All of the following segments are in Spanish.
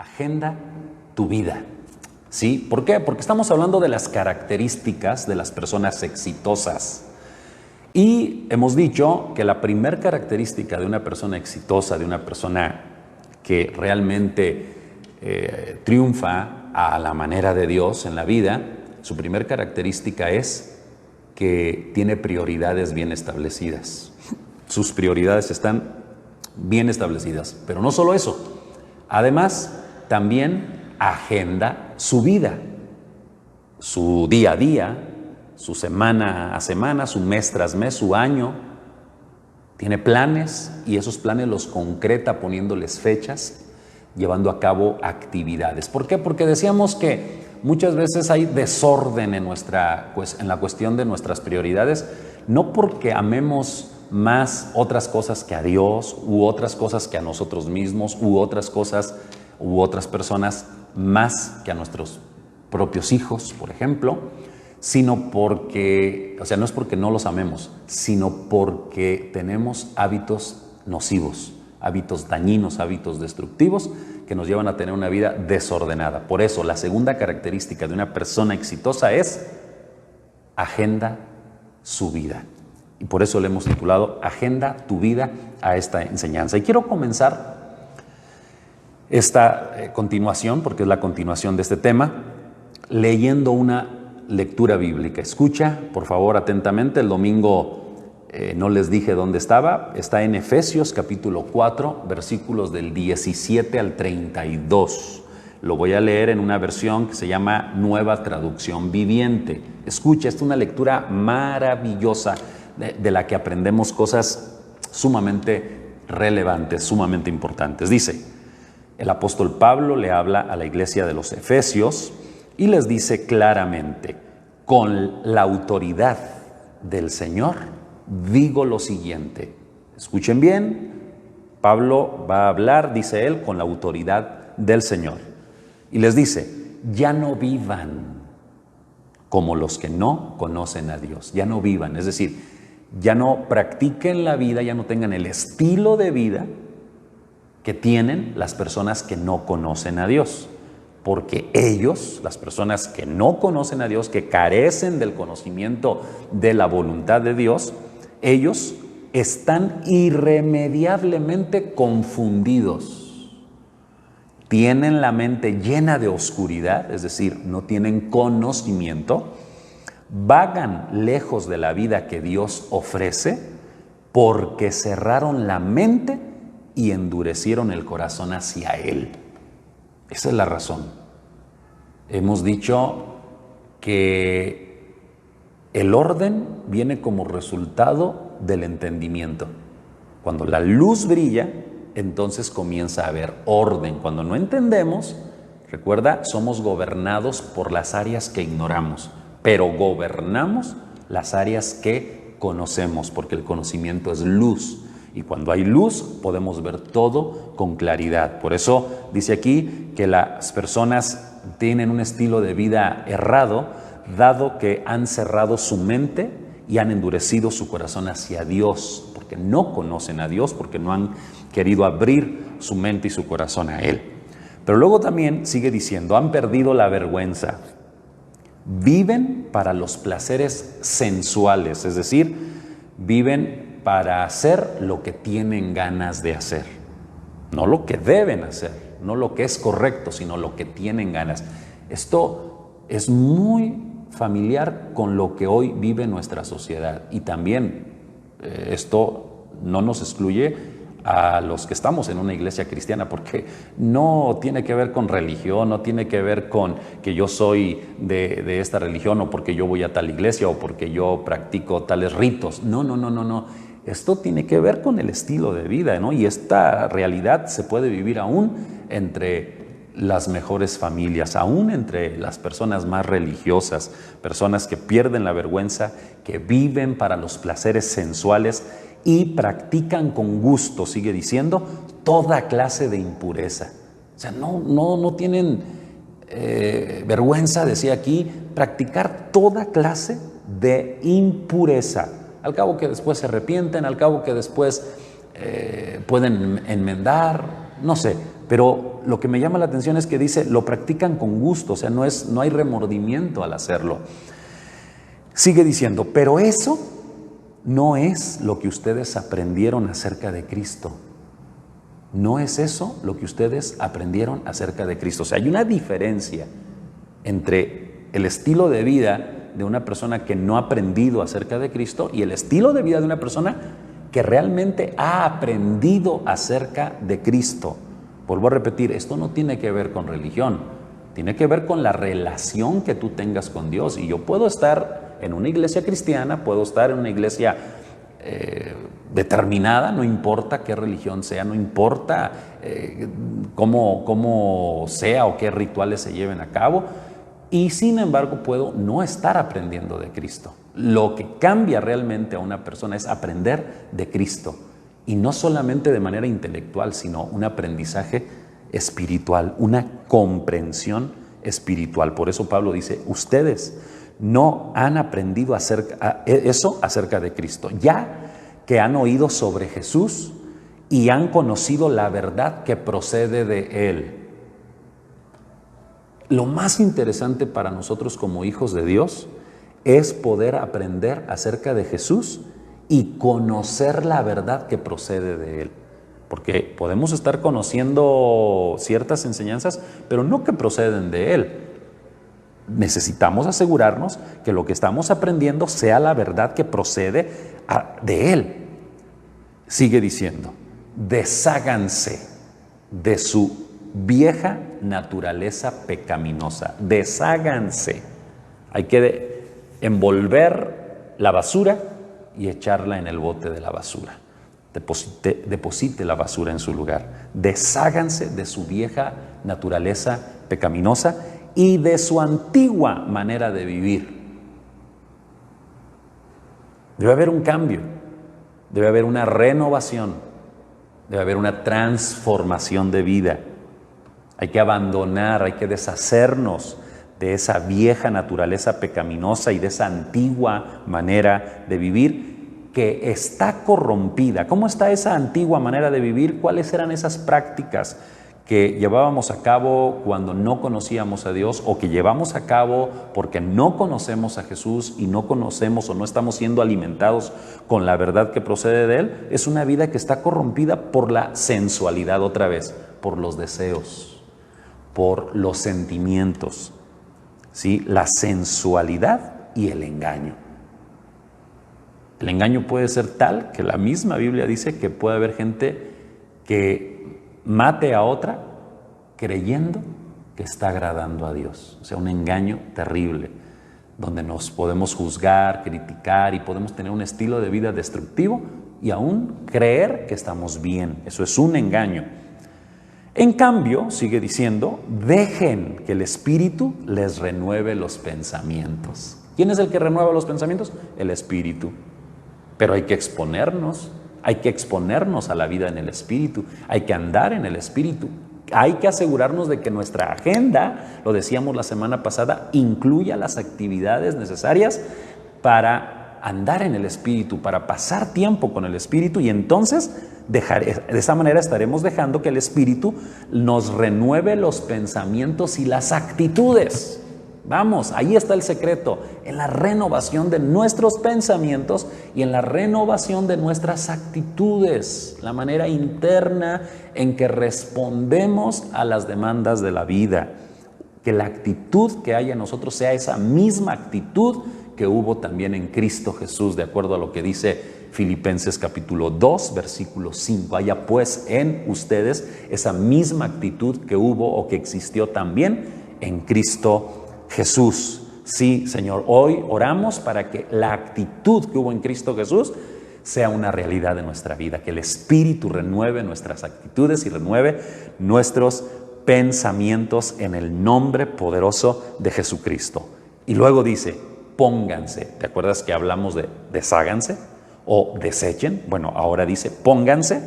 agenda tu vida. ¿Sí? ¿Por qué? Porque estamos hablando de las características de las personas exitosas. Y hemos dicho que la primera característica de una persona exitosa, de una persona que realmente triunfa a la manera de Dios en la vida, su primera característica es que tiene prioridades bien establecidas. Sus prioridades están bien establecidas. Pero no solo eso, además también agenda su vida, su día a día, su semana a semana, su mes tras mes, su año. Tiene planes y esos planes los concreta poniéndoles fechas, llevando a cabo actividades. ¿Por qué? Porque decíamos que muchas veces hay desorden en la cuestión de nuestras prioridades, no porque amemos más otras cosas que a Dios, u otras cosas que a nosotros mismos, u otras cosas u otras personas más que a nuestros propios hijos, por ejemplo, sino porque, no es porque no los amemos, sino porque tenemos hábitos nocivos, hábitos dañinos, hábitos destructivos que nos llevan a tener una vida desordenada. Por eso, la segunda característica de una persona exitosa es agenda su vida. Y por eso le hemos titulado Agenda tu vida a esta enseñanza. Y quiero comenzar esta continuación, porque es la continuación de este tema, leyendo una lectura bíblica. Escucha, por favor, atentamente. El domingo no les dije dónde estaba. Está en Efesios capítulo 4, versículos del 17 al 32. Lo voy a leer en una versión que se llama Nueva Traducción Viviente. Escucha, esta es una lectura maravillosa de la que aprendemos cosas sumamente relevantes, sumamente importantes. Dice, el apóstol Pablo le habla a la iglesia de los Efesios y les dice claramente, con la autoridad del Señor, digo lo siguiente. Escuchen bien, Pablo va a hablar, dice él, con la autoridad del Señor. Y les dice, ya no vivan como los que no conocen a Dios. Ya no vivan, es decir, ya no practiquen la vida, ya no tengan el estilo de vida que tienen las personas que no conocen a Dios. Porque ellos, las personas que no conocen a Dios, que carecen del conocimiento de la voluntad de Dios, ellos están irremediablemente confundidos. Tienen la mente llena de oscuridad, es decir, no tienen conocimiento, vagan lejos de la vida que Dios ofrece porque cerraron la mente y endurecieron el corazón hacia Él. Esa es la razón. Hemos dicho que el orden viene como resultado del entendimiento. Cuando la luz brilla, entonces comienza a haber orden. Cuando no entendemos, recuerda, somos gobernados por las áreas que ignoramos, pero gobernamos las áreas que conocemos, porque el conocimiento es luz. Y cuando hay luz podemos ver todo con claridad. Por eso dice aquí que las personas tienen un estilo de vida errado, dado que han cerrado su mente y han endurecido su corazón hacia Dios, porque no conocen a Dios, porque no han querido abrir su mente y su corazón a Él. Pero luego también sigue diciendo, han perdido la vergüenza. Viven para los placeres sensuales, es decir, viven para hacer lo que tienen ganas de hacer, no lo que deben hacer, no lo que es correcto, sino lo que tienen ganas. Esto es muy familiar con lo que hoy vive nuestra sociedad y también esto no nos excluye a los que estamos en una iglesia cristiana, porque no tiene que ver con religión, no tiene que ver con que yo soy de esta religión o porque yo voy a tal iglesia o porque yo practico tales ritos. No. Esto tiene que ver con el estilo de vida, ¿no? Y esta realidad se puede vivir aún entre las mejores familias, aún entre las personas más religiosas, personas que pierden la vergüenza, que viven para los placeres sensuales y practican con gusto, sigue diciendo, toda clase de impureza. O sea, no tienen vergüenza, decía aquí, practicar toda clase de impureza. Al cabo que después se arrepienten, al cabo que después pueden enmendar, no sé, Pero lo que me llama la atención es que dice, lo practican con gusto, o sea, no hay remordimiento al hacerlo. Sigue diciendo, pero eso no es lo que ustedes aprendieron acerca de Cristo. No es eso lo que ustedes aprendieron acerca de Cristo. O sea, hay una diferencia entre el estilo de vida de una persona que no ha aprendido acerca de Cristo y el estilo de vida de una persona que realmente ha aprendido acerca de Cristo. Vuelvo a repetir, esto no tiene que ver con religión, tiene que ver con la relación que tú tengas con Dios. Y yo puedo estar en una iglesia cristiana, puedo estar en una iglesia determinada, no importa qué religión sea, no importa cómo sea o qué rituales se lleven a cabo, y sin embargo puedo no estar aprendiendo de Cristo. Lo que cambia realmente a una persona es aprender de Cristo, y no solamente de manera intelectual, sino un aprendizaje espiritual, una comprensión espiritual. Por eso Pablo dice, ustedes no han aprendido eso acerca de Cristo, ya que han oído sobre Jesús y han conocido la verdad que procede de Él. Lo más interesante para nosotros como hijos de Dios es poder aprender acerca de Jesús y conocer la verdad que procede de Él. Porque podemos estar conociendo ciertas enseñanzas, pero no que proceden de Él. Necesitamos asegurarnos que lo que estamos aprendiendo sea la verdad que procede de Él. Sigue diciendo, desháganse de su vieja naturaleza pecaminosa. Desháganse. Hay que envolver la basura y echarla en el bote de la basura. Deposite la basura en su lugar. Desháganse de su vieja naturaleza pecaminosa y de su antigua manera de vivir. Debe haber un cambio, debe haber una renovación, debe haber una transformación de vida. Hay que abandonar, hay que deshacernos de esa vieja naturaleza pecaminosa y de esa antigua manera de vivir que está corrompida. ¿Cómo está esa antigua manera de vivir? ¿Cuáles eran esas prácticas que llevábamos a cabo cuando no conocíamos a Dios, o que llevamos a cabo porque no conocemos a Jesús y no conocemos o no estamos siendo alimentados con la verdad que procede de Él? Es una vida que está corrompida por la sensualidad, otra vez, por los deseos, por los sentimientos, ¿sí? La sensualidad y el engaño. El engaño puede ser tal que la misma Biblia dice que puede haber gente que mate a otra creyendo que está agradando a Dios. O sea, un engaño terrible, donde nos podemos juzgar, criticar y podemos tener un estilo de vida destructivo y aún creer que estamos bien. Eso es un engaño. En cambio, sigue diciendo, dejen que el Espíritu les renueve los pensamientos. ¿Quién es el que renueva los pensamientos? El Espíritu. Pero hay que exponernos a la vida en el Espíritu, hay que andar en el Espíritu, hay que asegurarnos de que nuestra agenda, lo decíamos la semana pasada, incluya las actividades necesarias para andar en el Espíritu, para pasar tiempo con el Espíritu, y entonces de esa manera estaremos dejando que el Espíritu nos renueve los pensamientos y las actitudes. Vamos, ahí está el secreto, en la renovación de nuestros pensamientos y en la renovación de nuestras actitudes, la manera interna en que respondemos a las demandas de la vida. Que la actitud que haya en nosotros sea esa misma actitud que hubo también en Cristo Jesús, de acuerdo a lo que dice Filipenses capítulo 2, versículo 5. Haya pues en ustedes esa misma actitud que hubo o que existió también en Cristo Jesús. Sí, Señor, hoy oramos para que la actitud que hubo en Cristo Jesús sea una realidad de nuestra vida, que el Espíritu renueve nuestras actitudes y renueve nuestros pensamientos en el nombre poderoso de Jesucristo. Y luego dice, pónganse. ¿Te acuerdas que hablamos de desháganse o desechen? Bueno, ahora dice, pónganse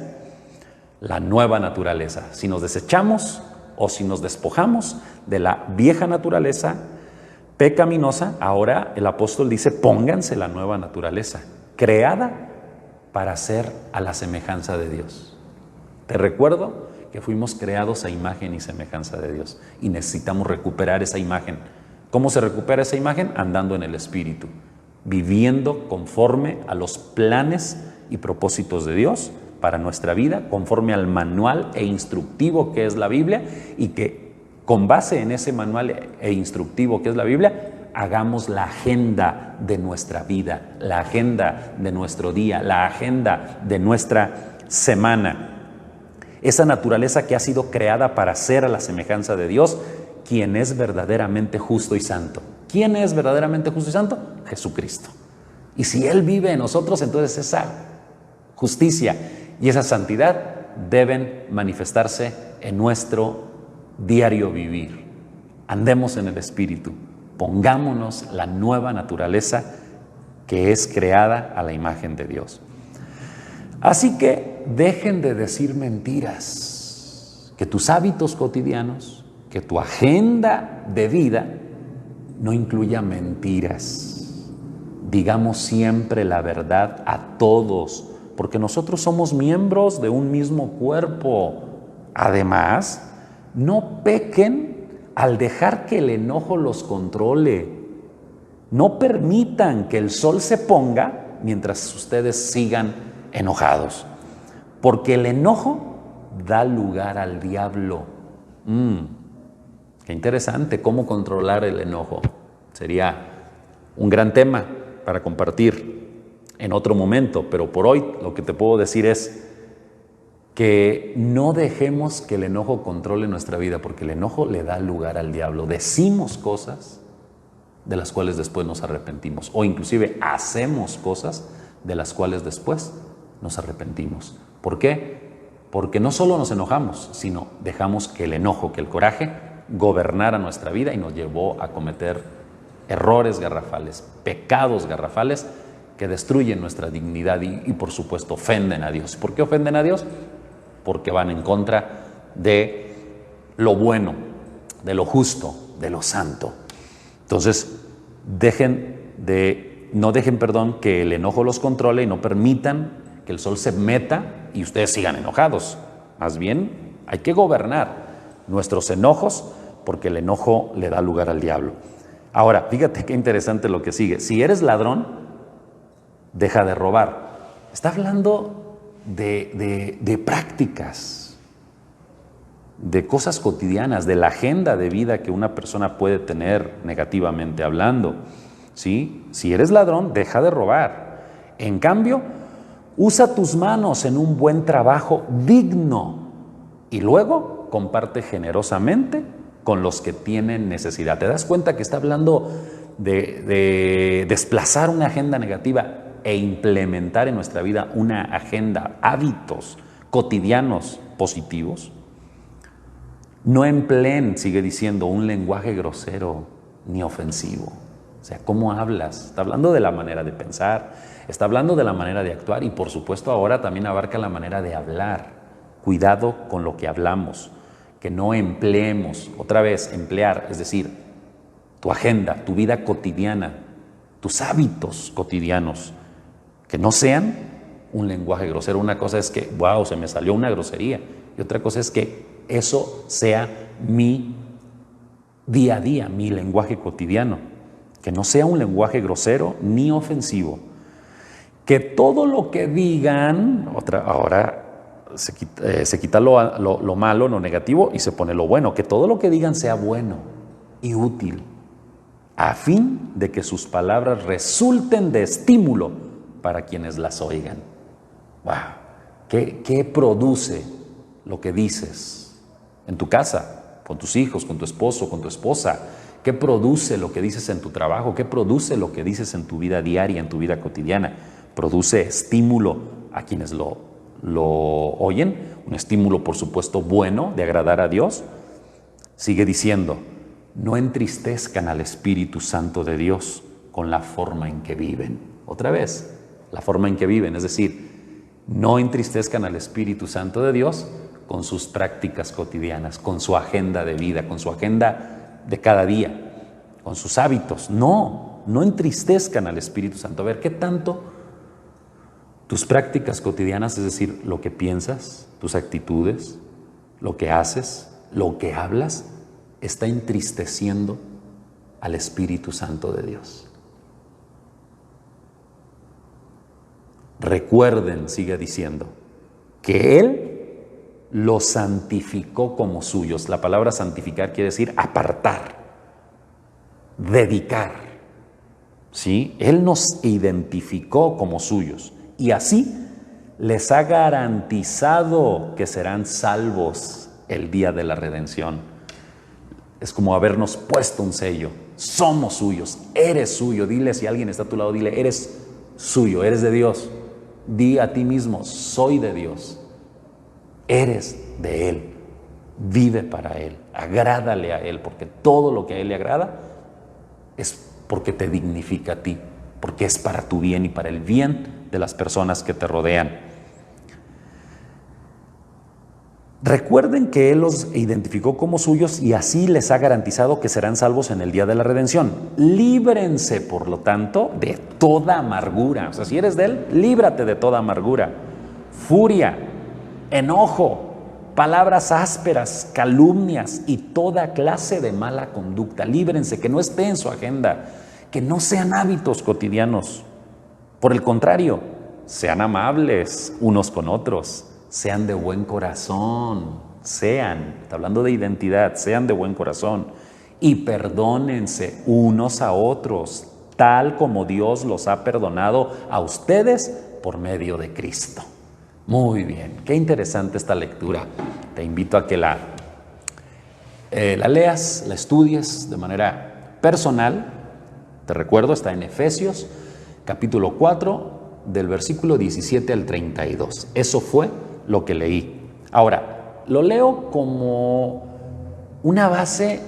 la nueva naturaleza. Si nos desechamos o si nos despojamos de la vieja naturaleza pecaminosa, ahora el apóstol dice, pónganse la nueva naturaleza, creada para ser a la semejanza de Dios. Te recuerdo que fuimos creados a imagen y semejanza de Dios y necesitamos recuperar esa imagen. ¿Cómo se recupera esa imagen? Andando en el Espíritu, viviendo conforme a los planes y propósitos de Dios para nuestra vida, conforme al manual e instructivo que es la Biblia, y que con base en ese manual e instructivo que es la Biblia, hagamos la agenda de nuestra vida, la agenda de nuestro día, la agenda de nuestra semana. Esa naturaleza que ha sido creada para ser a la semejanza de Dios, quien es verdaderamente justo y santo. ¿Quién es verdaderamente justo y santo? Jesucristo. Y si Él vive en nosotros, entonces esa justicia y esa santidad deben manifestarse en nuestro diario vivir. Andemos en el Espíritu, pongámonos la nueva naturaleza que es creada a la imagen de Dios. Así que dejen de decir mentiras, que tus hábitos cotidianos, que tu agenda de vida no incluya mentiras. Digamos siempre la verdad a todos, porque nosotros somos miembros de un mismo cuerpo. Además, no pequen al dejar que el enojo los controle. No permitan que el sol se ponga mientras ustedes sigan enojados, porque el enojo da lugar al diablo. Qué interesante, cómo controlar el enojo. Sería un gran tema para compartir en otro momento, pero por hoy lo que te puedo decir es que no dejemos que el enojo controle nuestra vida, porque el enojo le da lugar al diablo. Decimos cosas de las cuales después nos arrepentimos, o inclusive hacemos cosas de las cuales después nos arrepentimos. ¿Por qué? Porque no solo nos enojamos, sino dejamos que el enojo, que el coraje gobernara nuestra vida y nos llevó a cometer errores garrafales, pecados garrafales que destruyen nuestra dignidad y por supuesto ofenden a Dios. ¿Por qué ofenden a Dios? Porque van en contra de lo bueno, de lo justo, de lo santo. Entonces, no dejen que el enojo los controle y no permitan que el sol se meta y ustedes sigan enojados. Más bien, hay que gobernar nuestros enojos, porque el enojo le da lugar al diablo. Ahora, fíjate qué interesante lo que sigue. Si eres ladrón, deja de robar. Está hablando de prácticas, de cosas cotidianas, de la agenda de vida que una persona puede tener negativamente hablando. ¿Sí? Si eres ladrón, deja de robar. En cambio, usa tus manos en un buen trabajo digno y luego comparte generosamente con los que tienen necesidad. ¿Te das cuenta que está hablando de desplazar una agenda negativa e implementar en nuestra vida una agenda, hábitos cotidianos positivos? No empleen, sigue diciendo, un lenguaje grosero ni ofensivo. O sea, ¿cómo hablas? Está hablando de la manera de pensar, está hablando de la manera de actuar y por supuesto ahora también abarca la manera de hablar. Cuidado con lo que hablamos, que no empleemos, otra vez, emplear, es decir, tu agenda, tu vida cotidiana, tus hábitos cotidianos, que no sean un lenguaje grosero. Una cosa es que, wow, se me salió una grosería, y otra cosa es que eso sea mi día a día, mi lenguaje cotidiano, que no sea un lenguaje grosero ni ofensivo. Que todo lo que digan, ahora se quita lo malo, lo negativo y se pone lo bueno, que todo lo que digan sea bueno y útil, a fin de que sus palabras resulten de estímulo para quienes las oigan. ¡Wow! ¿Qué produce lo que dices en tu casa, con tus hijos, con tu esposo, con tu esposa? ¿Qué produce lo que dices en tu trabajo? ¿Qué produce lo que dices en tu vida diaria, en tu vida cotidiana? Produce estímulo a quienes lo oyen, un estímulo por supuesto bueno de agradar a Dios. Sigue diciendo, no entristezcan al Espíritu Santo de Dios con la forma en que viven. Otra vez, la forma en que viven, es decir, no entristezcan al Espíritu Santo de Dios con sus prácticas cotidianas, con su agenda de vida, con su agenda de cada día, con sus hábitos. No entristezcan al Espíritu Santo. A ver, ¿qué tanto tus prácticas cotidianas, es decir, lo que piensas, tus actitudes, lo que haces, lo que hablas, está entristeciendo al Espíritu Santo de Dios. Recuerden, sigue diciendo, que Él los santificó como suyos. La palabra santificar quiere decir apartar, dedicar. ¿Sí? Él nos identificó como suyos y así les ha garantizado que serán salvos el día de la redención. Es como habernos puesto un sello. Somos suyos, eres suyo. Dile, si alguien está a tu lado, dile, eres suyo, eres de Dios. Di a ti mismo, soy de Dios. Eres de Él. Vive para Él. Agrádale a Él, porque todo lo que a Él le agrada es porque te dignifica a ti, porque es para tu bien y para el bien de las personas que te rodean. Recuerden que Él los identificó como suyos y así les ha garantizado que serán salvos en el día de la redención. Líbrense, por lo tanto, de toda amargura. O sea, si eres de Él, líbrate de toda amargura, furia, enojo, palabras ásperas, calumnias y toda clase de mala conducta. Líbrense, que no esté en su agenda, que no sean hábitos cotidianos. Por el contrario, sean amables unos con otros. Sean de buen corazón, está hablando de identidad, sean de buen corazón y perdónense unos a otros, tal como Dios los ha perdonado a ustedes por medio de Cristo. Muy bien, qué interesante esta lectura. Te invito a que la leas, la estudies de manera personal. Te recuerdo, está en Efesios, capítulo 4, del versículo 17 al 32. Eso fue lo que leí. Ahora, lo leo como una base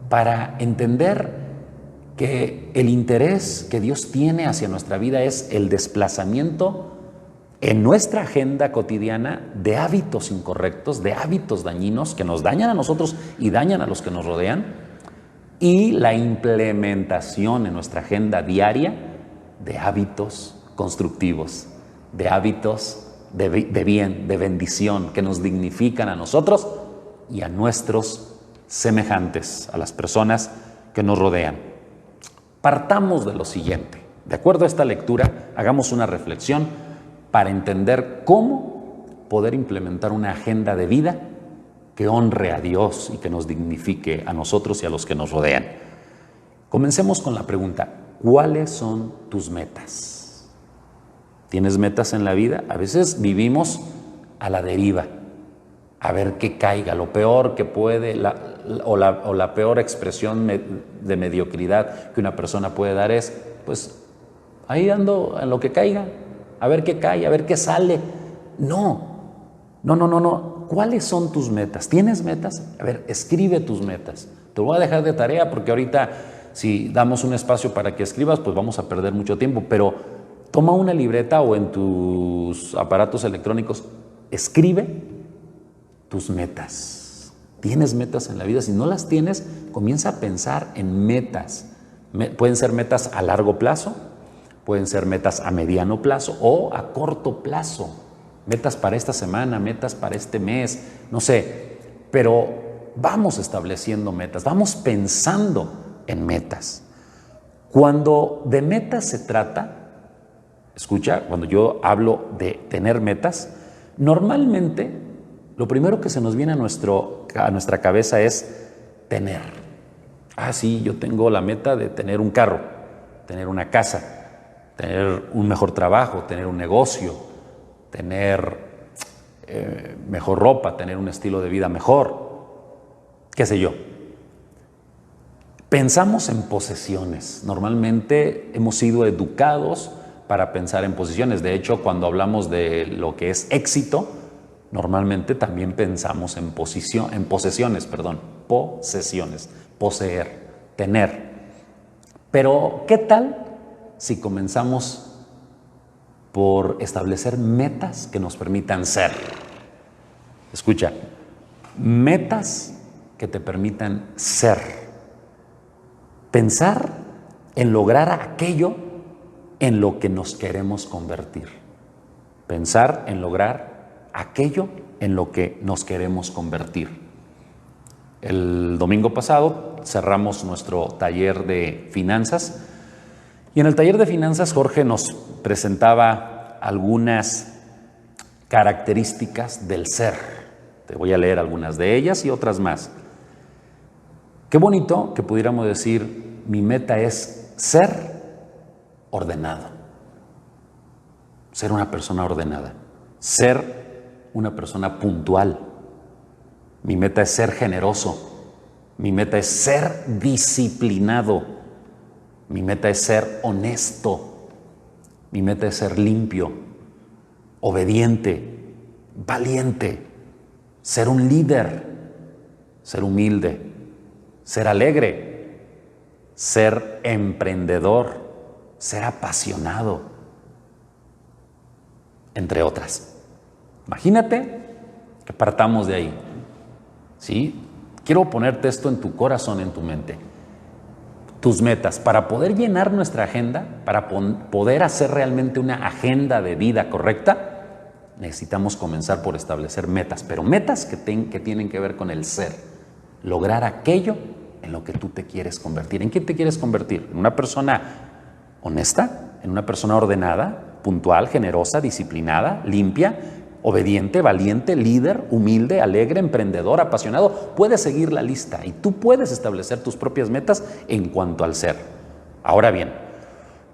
para entender que el interés que Dios tiene hacia nuestra vida es el desplazamiento en nuestra agenda cotidiana de hábitos incorrectos, de hábitos dañinos que nos dañan a nosotros y dañan a los que nos rodean, y la implementación en nuestra agenda diaria de hábitos constructivos, de hábitos de bien, de bendición, que nos dignifican a nosotros y a nuestros semejantes, a las personas que nos rodean. Partamos de lo siguiente. De acuerdo a esta lectura, hagamos una reflexión para entender cómo poder implementar una agenda de vida que honre a Dios y que nos dignifique a nosotros y a los que nos rodean. Comencemos con la pregunta: ¿cuáles son tus metas? ¿Tienes metas en la vida? A veces vivimos a la deriva, a ver qué caiga, lo peor que puede, o la peor expresión de mediocridad que una persona puede dar es, pues, ahí ando en lo que caiga, a ver qué cae, a ver qué sale. No. ¿Cuáles son tus metas? ¿Tienes metas? A ver, escribe tus metas. Te voy a dejar de tarea porque ahorita, si damos un espacio para que escribas, pues vamos a perder mucho tiempo, pero toma una libreta o en tus aparatos electrónicos, escribe tus metas. ¿Tienes metas en la vida? Si no las tienes, comienza a pensar en metas. Pueden ser metas a largo plazo, pueden ser metas a mediano plazo o a corto plazo. Metas para esta semana, metas para este mes, no sé. Pero vamos estableciendo metas, vamos pensando en metas. Cuando de metas se trata, escucha, cuando yo hablo de tener metas, normalmente lo primero que se nos viene a nuestra cabeza es tener. Sí, yo tengo la meta de tener un carro, tener una casa, tener un mejor trabajo, tener un negocio, tener mejor ropa, tener un estilo de vida mejor, qué sé yo. Pensamos en posesiones. Normalmente hemos sido educados para pensar en posesiones. De hecho, cuando hablamos de lo que es éxito, normalmente también pensamos en posesiones, poseer, tener. Pero, ¿qué tal si comenzamos por establecer metas que nos permitan ser? Escucha, metas que te permitan ser. Pensar en lograr aquello en lo que nos queremos convertir. Pensar en lograr aquello en lo que nos queremos convertir. El domingo pasado cerramos nuestro taller de finanzas y en el taller de finanzas Jorge nos presentaba algunas características del ser. Te voy a leer algunas de ellas y otras más. Qué bonito que pudiéramos decir, mi meta es ser ordenado, ser una persona ordenada, ser una persona puntual. Mi meta es ser generoso, mi meta es ser disciplinado, mi meta es ser honesto, mi meta es ser limpio, obediente, valiente, ser un líder, ser humilde, ser alegre, ser emprendedor, ser apasionado, entre otras. Imagínate que partamos de ahí. ¿Sí? Quiero ponerte esto en tu corazón, en tu mente. Tus metas, para poder llenar nuestra agenda, para poder hacer realmente una agenda de vida correcta, necesitamos comenzar por establecer metas, pero metas que tienen que ver con el ser, lograr aquello en lo que tú te quieres convertir. ¿En qué te quieres convertir? ¿En una persona honesta? ¿En una persona ordenada, puntual, generosa, disciplinada, limpia, obediente, valiente, líder, humilde, alegre, emprendedor, apasionado? Puedes seguir la lista y tú puedes establecer tus propias metas en cuanto al ser. Ahora bien,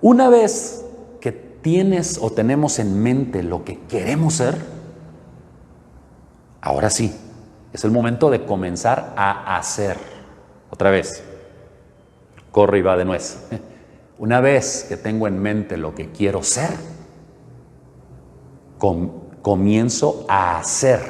una vez que tienes o tenemos en mente lo que queremos ser, ahora sí, es el momento de comenzar a hacer. Otra vez, corre y va de nuez. Una vez que tengo en mente lo que quiero ser, comienzo a hacer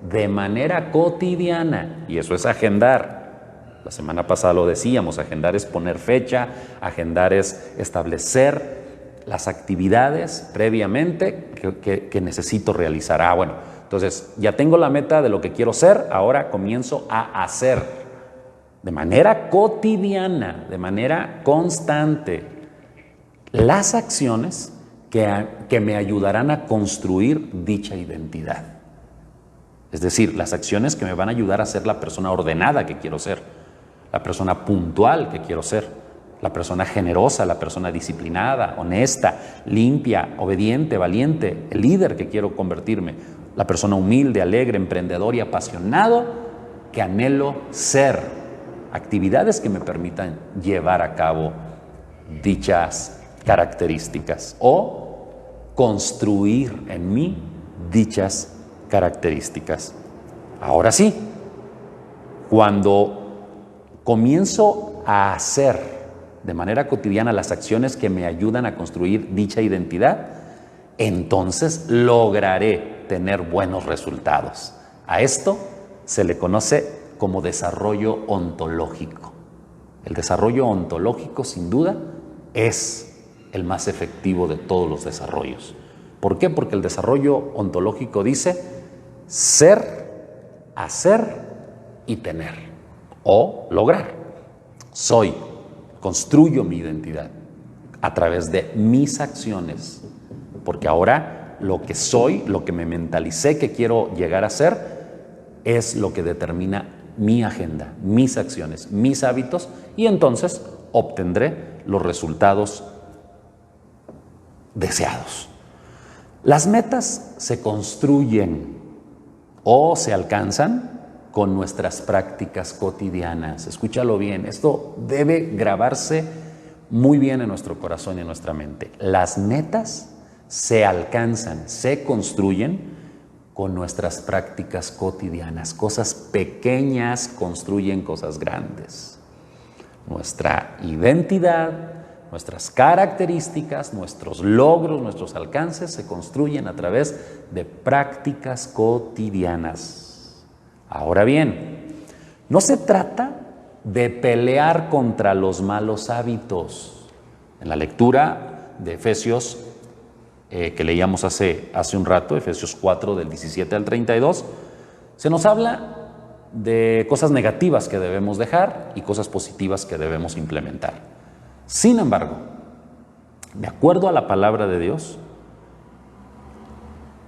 de manera cotidiana, y eso es agendar. La semana pasada lo decíamos, agendar es poner fecha, agendar es establecer las actividades previamente que necesito realizar. Bueno, entonces ya tengo la meta de lo que quiero ser, ahora comienzo a hacer de manera cotidiana, de manera constante, las acciones que me ayudarán a construir dicha identidad. Es decir, las acciones que me van a ayudar a ser la persona ordenada que quiero ser, la persona puntual que quiero ser, la persona generosa, la persona disciplinada, honesta, limpia, obediente, valiente, el líder que quiero convertirme, la persona humilde, alegre, emprendedor y apasionado que anhelo ser. Actividades que me permitan llevar a cabo dichas características o construir en mí dichas características. Ahora sí, cuando comienzo a hacer de manera cotidiana las acciones que me ayudan a construir dicha identidad, entonces lograré tener buenos resultados. A esto se le conoce como desarrollo ontológico. El desarrollo ontológico, sin duda, es el más efectivo de todos los desarrollos. ¿Por qué? Porque el desarrollo ontológico dice ser, hacer y tener o lograr. Soy, construyo mi identidad a través de mis acciones, porque ahora lo que soy, lo que me mentalicé que quiero llegar a ser, es lo que determina mi agenda, mis acciones, mis hábitos, y entonces obtendré los resultados deseados. Las metas se construyen o se alcanzan con nuestras prácticas cotidianas. Escúchalo bien, esto debe grabarse muy bien en nuestro corazón y en nuestra mente. Las metas se alcanzan, se construyen con nuestras prácticas cotidianas. Cosas pequeñas construyen cosas grandes. Nuestra identidad, nuestras características, nuestros logros, nuestros alcances se construyen a través de prácticas cotidianas. Ahora bien, no se trata de pelear contra los malos hábitos. En la lectura de Efesios que leíamos hace un rato, Efesios 4 del 17 al 32, se nos habla de cosas negativas que debemos dejar y cosas positivas que debemos implementar. Sin embargo, de acuerdo a la palabra de Dios,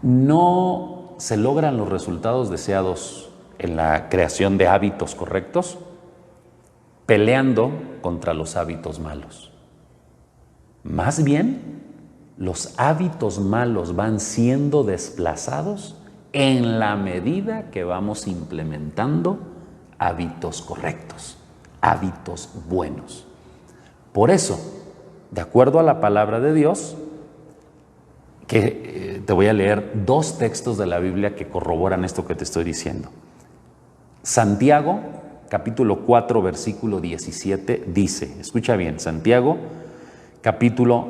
no se logran los resultados deseados en la creación de hábitos correctos? Peleando contra los hábitos malos. Más bien, los hábitos malos van siendo desplazados en la medida que vamos implementando hábitos correctos, hábitos buenos. Por eso, de acuerdo a la palabra de Dios, que te voy a leer 2 textos de la Biblia que corroboran esto que te estoy diciendo. Santiago, capítulo 4, versículo 17, dice, escucha bien, Santiago, capítulo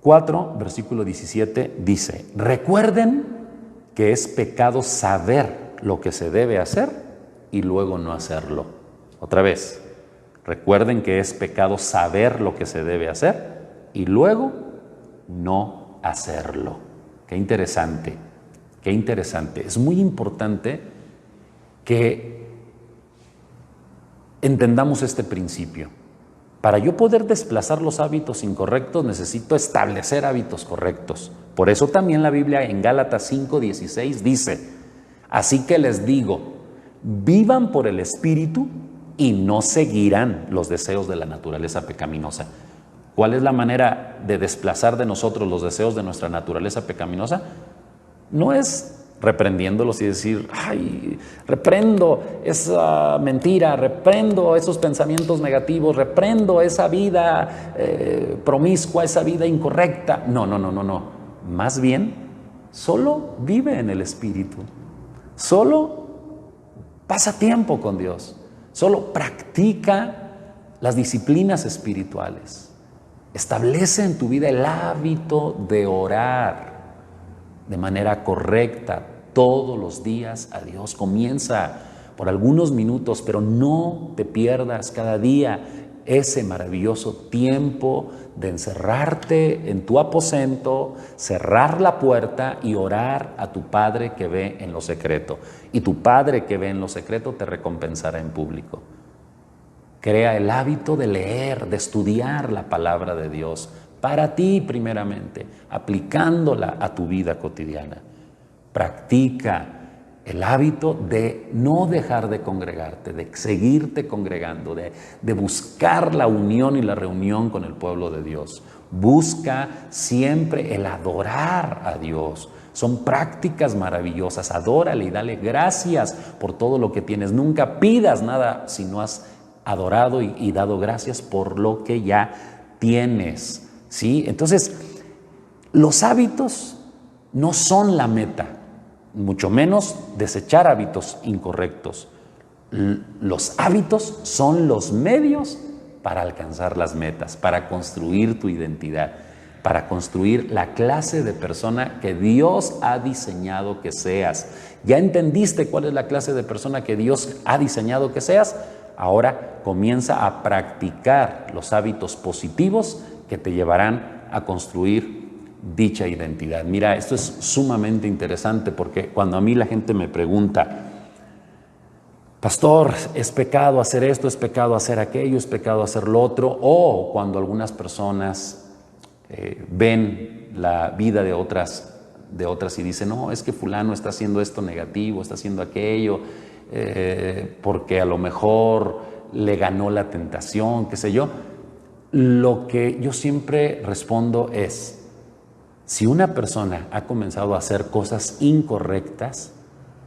4, versículo 17, dice, recuerden que es pecado saber lo que se debe hacer y luego no hacerlo. Otra vez, recuerden que es pecado saber lo que se debe hacer y luego no hacerlo. Qué interesante, qué interesante. Es muy importante que entendamos este principio. Para yo poder desplazar los hábitos incorrectos, necesito establecer hábitos correctos. Por eso también la Biblia en Gálatas 5:16 dice, así que les digo, vivan por el Espíritu y no seguirán los deseos de la naturaleza pecaminosa. ¿Cuál es la manera de desplazar de nosotros los deseos de nuestra naturaleza pecaminosa? No es reprendiéndolos y decir, ay, reprendo esa mentira, reprendo esos pensamientos negativos, reprendo esa vida promiscua, esa vida incorrecta. No. Más bien, solo vive en el Espíritu. Solo pasa tiempo con Dios. Solo practica las disciplinas espirituales. Establece en tu vida el hábito de orar de manera correcta todos los días a Dios. Comienza por algunos minutos, pero no te pierdas cada día ese maravilloso tiempo de encerrarte en tu aposento, cerrar la puerta y orar a tu Padre que ve en lo secreto. Y tu Padre que ve en lo secreto te recompensará en público. Crea el hábito de leer, de estudiar la palabra de Dios para ti primeramente, aplicándola a tu vida cotidiana. Practica el hábito de no dejar de congregarte, de seguirte congregando, de buscar la unión y la reunión con el pueblo de Dios. Busca siempre el adorar a Dios. Son prácticas maravillosas. Adórale y dale gracias por todo lo que tienes. Nunca pidas nada si no has adorado y dado gracias por lo que ya tienes, ¿sí? Entonces, los hábitos no son la meta, mucho menos desechar hábitos incorrectos. Los hábitos son los medios para alcanzar las metas, para construir tu identidad, para construir la clase de persona que Dios ha diseñado que seas. ¿Ya entendiste cuál es la clase de persona que Dios ha diseñado que seas? Ahora comienza a practicar los hábitos positivos que te llevarán a construir dicha identidad. Mira, esto es sumamente interesante porque cuando a mí la gente me pregunta, pastor, ¿es pecado hacer esto? ¿Es pecado hacer aquello? ¿Es pecado hacer lo otro? O cuando algunas personas ven la vida de otras y dicen, no, es que fulano está haciendo esto negativo, está haciendo aquello, porque a lo mejor le ganó la tentación, qué sé yo. Lo que yo siempre respondo es, si una persona ha comenzado a hacer cosas incorrectas,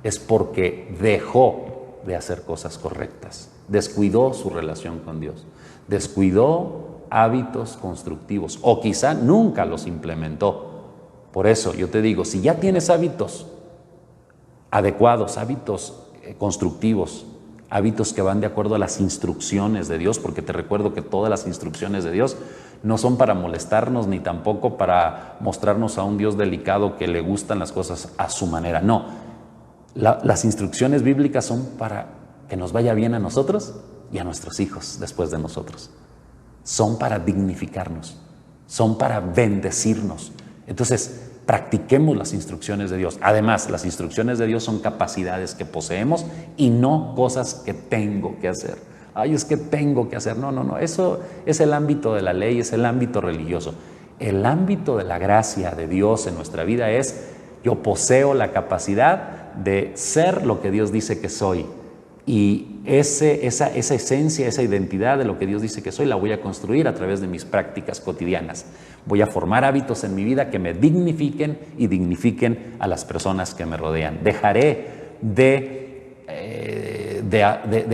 es porque dejó de hacer cosas correctas, descuidó su relación con Dios, descuidó hábitos constructivos o quizá nunca los implementó. Por eso yo te digo, si ya tienes hábitos adecuados, hábitos constructivos, hábitos que van de acuerdo a las instrucciones de Dios, porque te recuerdo que todas las instrucciones de Dios no son para molestarnos ni tampoco para mostrarnos a un Dios delicado que le gustan las cosas a su manera. No, las instrucciones bíblicas son para que nos vaya bien a nosotros y a nuestros hijos después de nosotros. Son para dignificarnos, son para bendecirnos. Entonces, practiquemos las instrucciones de Dios. Además, las instrucciones de Dios son capacidades que poseemos y no cosas que tengo que hacer. Ay, es que tengo que hacer. No. Eso es el ámbito de la ley, es el ámbito religioso. El ámbito de la gracia de Dios en nuestra vida es Yo poseo la capacidad de ser lo que Dios dice que soy. Y esa esencia, esa identidad de lo que Dios dice que soy, la voy a construir a través de mis prácticas cotidianas. Voy a formar hábitos en mi vida que me dignifiquen y dignifiquen a las personas que me rodean. Dejaré de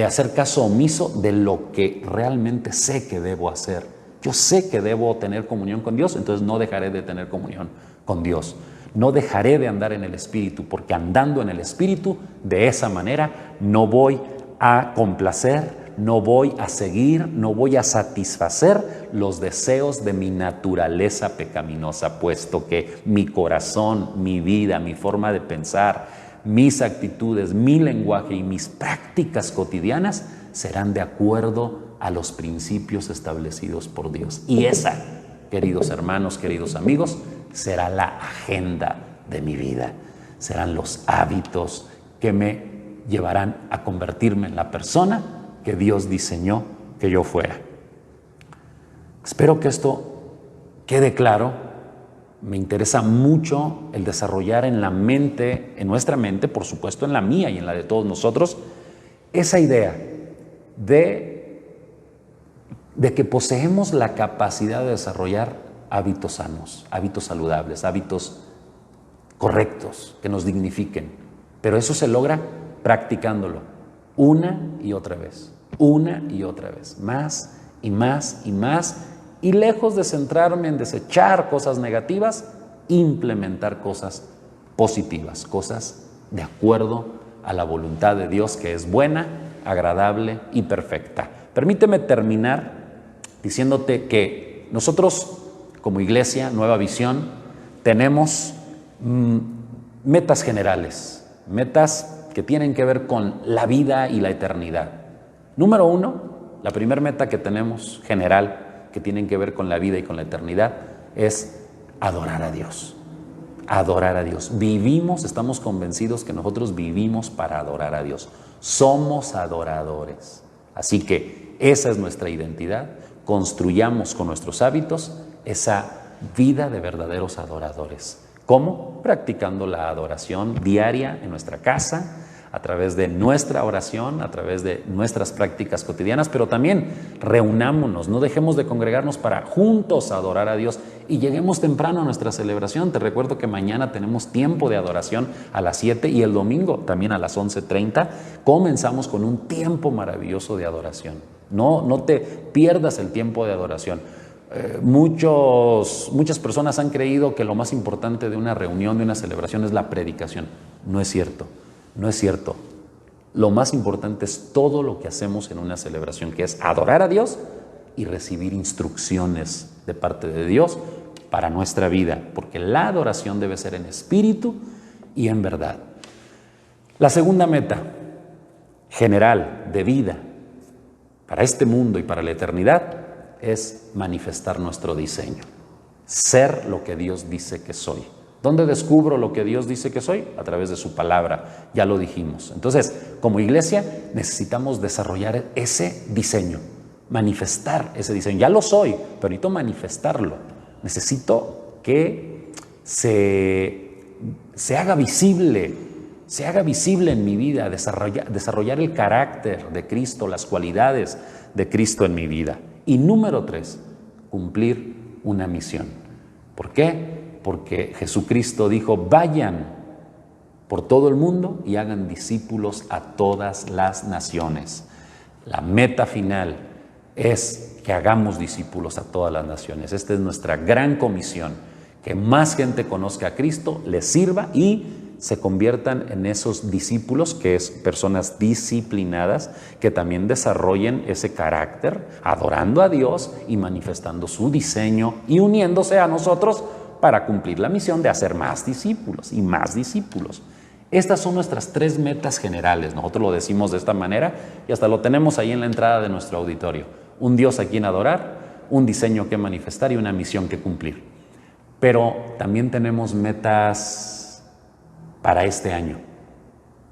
hacer caso omiso de lo que realmente sé que debo hacer. Yo sé que debo tener comunión con Dios, entonces no dejaré de tener comunión con Dios. No dejaré de andar en el Espíritu, porque andando en el Espíritu, de esa manera, no voy a complacer, no voy a seguir, no voy a satisfacer los deseos de mi naturaleza pecaminosa, puesto que mi corazón, mi vida, mi forma de pensar, mis actitudes, mi lenguaje y mis prácticas cotidianas serán de acuerdo a los principios establecidos por Dios. Y esa, queridos hermanos, queridos amigos, será la agenda de mi vida. Serán los hábitos que me llevarán a convertirme en la persona que Dios diseñó que yo fuera. Espero que esto quede claro. Me interesa mucho el desarrollar en la mente, en nuestra mente, por supuesto en la mía y en la de todos nosotros, esa idea de que poseemos la capacidad de desarrollar hábitos sanos, hábitos saludables, hábitos correctos, que nos dignifiquen. Pero eso se logra practicándolo una y otra vez, más y más y más, y lejos de centrarme en desechar cosas negativas, implementar cosas positivas, cosas de acuerdo a la voluntad de Dios, que es buena, agradable y perfecta. Permíteme terminar diciéndote que nosotros, como Iglesia Nueva Visión, tenemos metas generales, metas que tienen que ver con la vida y la eternidad. Número 1, la primera meta que tenemos general, que tienen que ver con la vida y con la eternidad, es adorar a Dios. Adorar a Dios. Estamos convencidos que nosotros vivimos para adorar a Dios. Somos adoradores. Así que esa es nuestra identidad. Construyamos con nuestros hábitos esa vida de verdaderos adoradores. ¿Cómo? Practicando la adoración diaria en nuestra casa, a través de nuestra oración, a través de nuestras prácticas cotidianas, pero también reunámonos, no dejemos de congregarnos para juntos adorar a Dios y lleguemos temprano a nuestra celebración. Te recuerdo que mañana tenemos tiempo de adoración a las 7 y el domingo también a las 11:30 comenzamos con un tiempo maravilloso de adoración. No te pierdas el tiempo de adoración. Muchas personas han creído que lo más importante de una reunión, de una celebración, es la predicación. No es cierto. No es cierto. Lo más importante es todo lo que hacemos en una celebración, que es adorar a Dios y recibir instrucciones de parte de Dios para nuestra vida, porque la adoración debe ser en espíritu y en verdad. La segunda meta general de vida para este mundo y para la eternidad es manifestar nuestro diseño, ser lo que Dios dice que soy. ¿Dónde descubro lo que Dios dice que soy? A través de su palabra, ya lo dijimos. Entonces, como iglesia, necesitamos desarrollar ese diseño, manifestar ese diseño. Ya lo soy, pero necesito manifestarlo. Necesito que se haga visible en mi vida, desarrollar el carácter de Cristo, las cualidades de Cristo en mi vida. Y número 3, cumplir una misión. ¿Por qué? Porque Jesucristo dijo: vayan por todo el mundo y hagan discípulos a todas las naciones. La meta final es que hagamos discípulos a todas las naciones. Esta es nuestra gran comisión, que más gente conozca a Cristo, les sirva y se conviertan en esos discípulos, que es personas disciplinadas, que también desarrollen ese carácter, adorando a Dios y manifestando su diseño y uniéndose a nosotros para cumplir la misión de hacer más discípulos y más discípulos. Estas son nuestras 3 metas generales. Nosotros lo decimos de esta manera y hasta lo tenemos ahí en la entrada de nuestro auditorio. Un Dios a quien adorar, un diseño que manifestar y una misión que cumplir. Pero también tenemos metas para este año.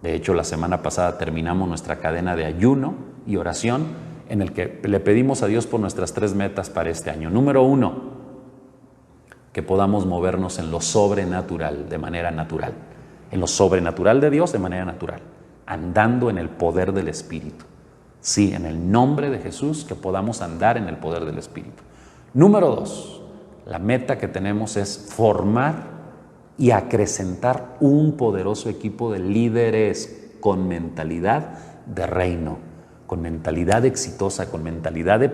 De hecho, la semana pasada terminamos nuestra cadena de ayuno y oración en el que le pedimos a Dios por nuestras 3 metas para este año. Número 1, que podamos movernos en lo sobrenatural, de manera natural, en lo sobrenatural de Dios de manera natural, andando en el poder del Espíritu. Sí, en el nombre de Jesús, que podamos andar en el poder del Espíritu. Número 2, la meta que tenemos es formar y acrecentar un poderoso equipo de líderes con mentalidad de reino, con mentalidad exitosa, con mentalidad de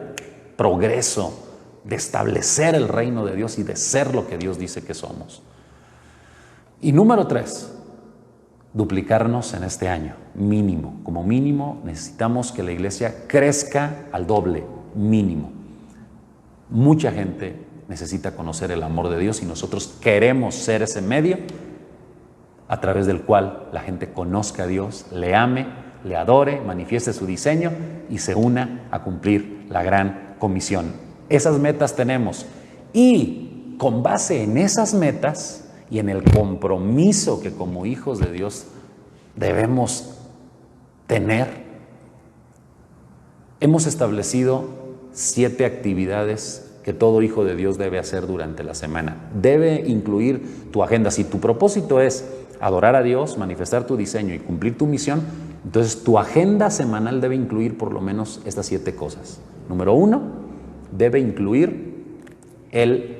progreso, de establecer el reino de Dios y de ser lo que Dios dice que somos. Y número 3, duplicarnos en este año, mínimo. Como mínimo necesitamos que la iglesia crezca al doble, mínimo. Mucha gente necesita conocer el amor de Dios y nosotros queremos ser ese medio a través del cual la gente conozca a Dios, le ame, le adore, manifieste su diseño y se una a cumplir la gran comisión. Esas metas tenemos y con base en esas metas y en el compromiso que como hijos de Dios debemos tener, hemos establecido 7 actividades que todo hijo de Dios debe hacer durante la semana. Debe incluir tu agenda. Si tu propósito es adorar a Dios, manifestar tu diseño y cumplir tu misión, entonces tu agenda semanal debe incluir por lo menos estas 7 cosas. Número 1, debe incluir el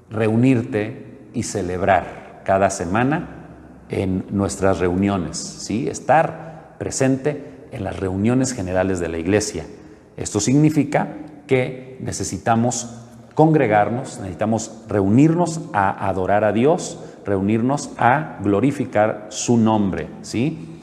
reunirte y celebrar cada semana en nuestras reuniones, ¿sí? Estar presente en las reuniones generales de la iglesia. Esto significa que necesitamos congregarnos, necesitamos reunirnos a adorar a Dios, reunirnos a glorificar su nombre, ¿sí?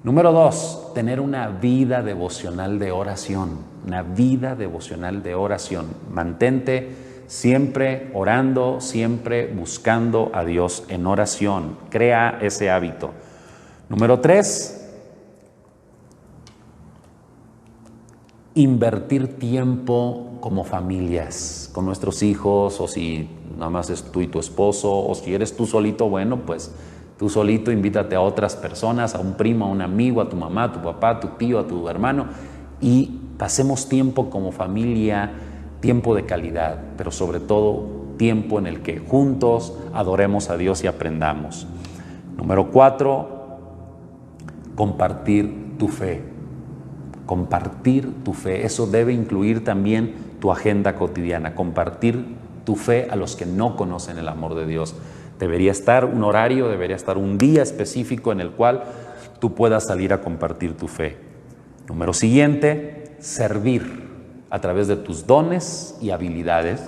Número 2, tener una vida devocional de oración, una vida devocional de oración. Mantente siempre orando, siempre buscando a Dios en oración. Crea ese hábito. Número 3, invertir tiempo como familias, con nuestros hijos, o si nada más es tú y tu esposo, o si eres tú solito, bueno, pues tú solito invítate a otras personas, a un primo, a un amigo, a tu mamá, a tu papá, a tu tío, a tu hermano, y pasemos tiempo como familia, tiempo de calidad, pero sobre todo tiempo en el que juntos adoremos a Dios y aprendamos. Número 4, compartir tu fe. Compartir tu fe, eso debe incluir también tu agenda cotidiana, compartir tu fe a los que no conocen el amor de Dios. Debería estar un horario, debería estar un día específico en el cual tú puedas salir a compartir tu fe. Número siguiente, servir a través de tus dones y habilidades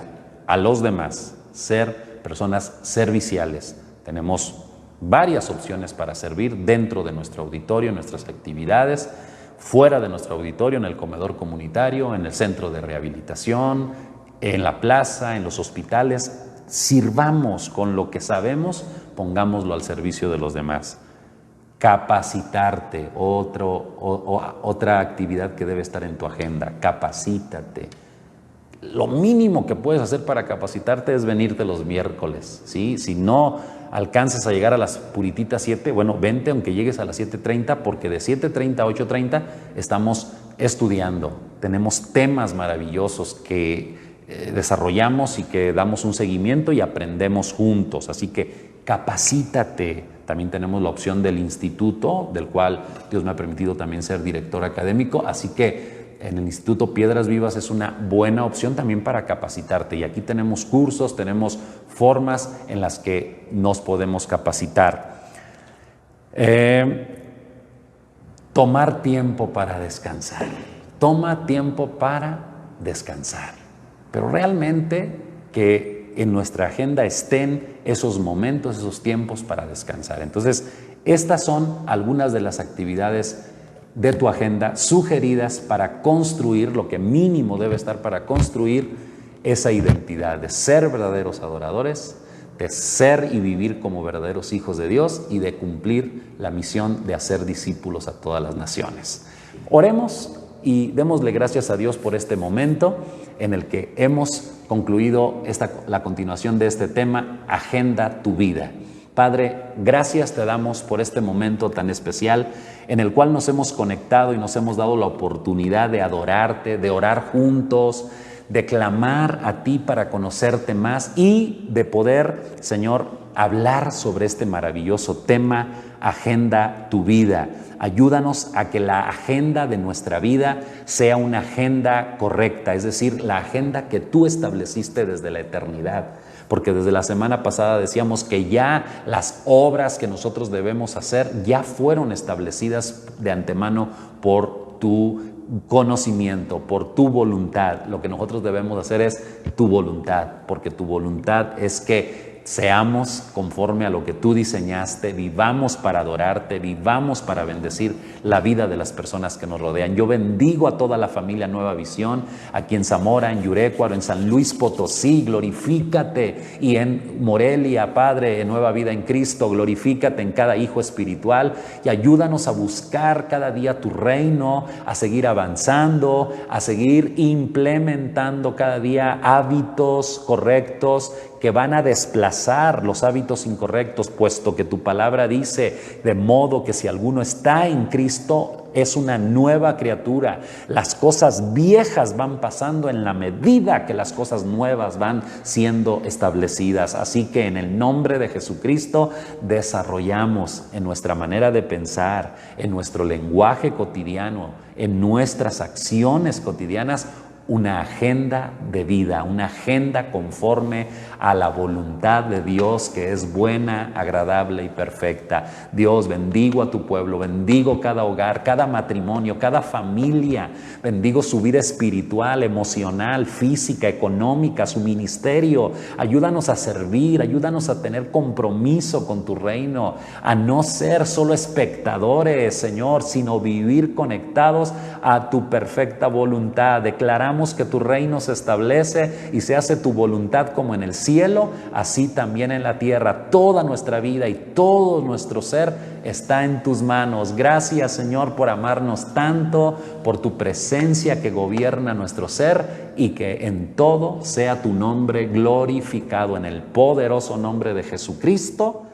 a los demás, ser personas serviciales. Tenemos varias opciones para servir dentro de nuestro auditorio, nuestras actividades, fuera de nuestro auditorio, en el comedor comunitario, en el centro de rehabilitación, en la plaza, en los hospitales. Sirvamos con lo que sabemos, pongámoslo al servicio de los demás. Capacitarte, otra actividad que debe estar en tu agenda, capacítate. Lo mínimo que puedes hacer para capacitarte es venirte los miércoles, ¿sí? Si no alcanzas a llegar a las purititas 7, bueno, vente aunque llegues a las 7:30, porque de 7:30 a 8:30 estamos estudiando. Tenemos temas maravillosos que desarrollamos y que damos un seguimiento y aprendemos juntos. Así que capacítate. También tenemos la opción del instituto, del cual Dios me ha permitido también ser director académico. Así que en el Instituto Piedras Vivas es una buena opción también para capacitarte. Y aquí tenemos cursos, tenemos formas en las que nos podemos capacitar. Tomar tiempo para descansar. Toma tiempo para descansar. Pero realmente que en nuestra agenda estén esos momentos, esos tiempos para descansar. Entonces, estas son algunas de las actividades de tu agenda sugeridas para construir lo que mínimo debe estar para construir esa identidad de ser verdaderos adoradores, de ser y vivir como verdaderos hijos de Dios y de cumplir la misión de hacer discípulos a todas las naciones. Oremos y démosle gracias a Dios por este momento en el que hemos concluido la continuación de este tema, Agenda tu vida. Padre, gracias te damos por este momento tan especial en el cual nos hemos conectado y nos hemos dado la oportunidad de adorarte, de orar juntos, de clamar a ti para conocerte más y de poder, Señor, hablar sobre este maravilloso tema, Agenda tu Vida. Ayúdanos a que la agenda de nuestra vida sea una agenda correcta, es decir, la agenda que tú estableciste desde la eternidad. Porque desde la semana pasada decíamos que ya las obras que nosotros debemos hacer ya fueron establecidas de antemano por tu conocimiento, por tu voluntad. Lo que nosotros debemos hacer es tu voluntad, porque tu voluntad es que seamos conforme a lo que tú diseñaste, vivamos para adorarte, vivamos para bendecir la vida de las personas que nos rodean. Yo bendigo a toda la familia Nueva Visión, aquí en Zamora, en Yurecuaro, en San Luis Potosí, glorifícate, y en Morelia, Padre, en Nueva Vida en Cristo, glorifícate en cada hijo espiritual y ayúdanos a buscar cada día tu reino, a seguir avanzando, a seguir implementando cada día hábitos correctos que van a desplazar los hábitos incorrectos, puesto que tu palabra dice, de modo que si alguno está en Cristo, es una nueva criatura. Las cosas viejas van pasando en la medida que las cosas nuevas van siendo establecidas. Así que en el nombre de Jesucristo desarrollamos en nuestra manera de pensar, en nuestro lenguaje cotidiano, en nuestras acciones cotidianas, una agenda de vida, una agenda conforme a la voluntad de Dios, que es buena, agradable y perfecta. Dios, bendigo a tu pueblo, bendigo cada hogar, cada matrimonio, cada familia, bendigo su vida espiritual, emocional, física, económica, su ministerio. Ayúdanos a servir, ayúdanos a tener compromiso con tu reino, a no ser solo espectadores, Señor, sino vivir conectados a tu perfecta voluntad. Declaramos que tu reino se establece y se hace tu voluntad como en el cielo, así también en la tierra. Toda nuestra vida y todo nuestro ser está en tus manos. Gracias, Señor, por amarnos tanto, por tu presencia que gobierna nuestro ser, y que en todo sea tu nombre glorificado, en el poderoso nombre de Jesucristo.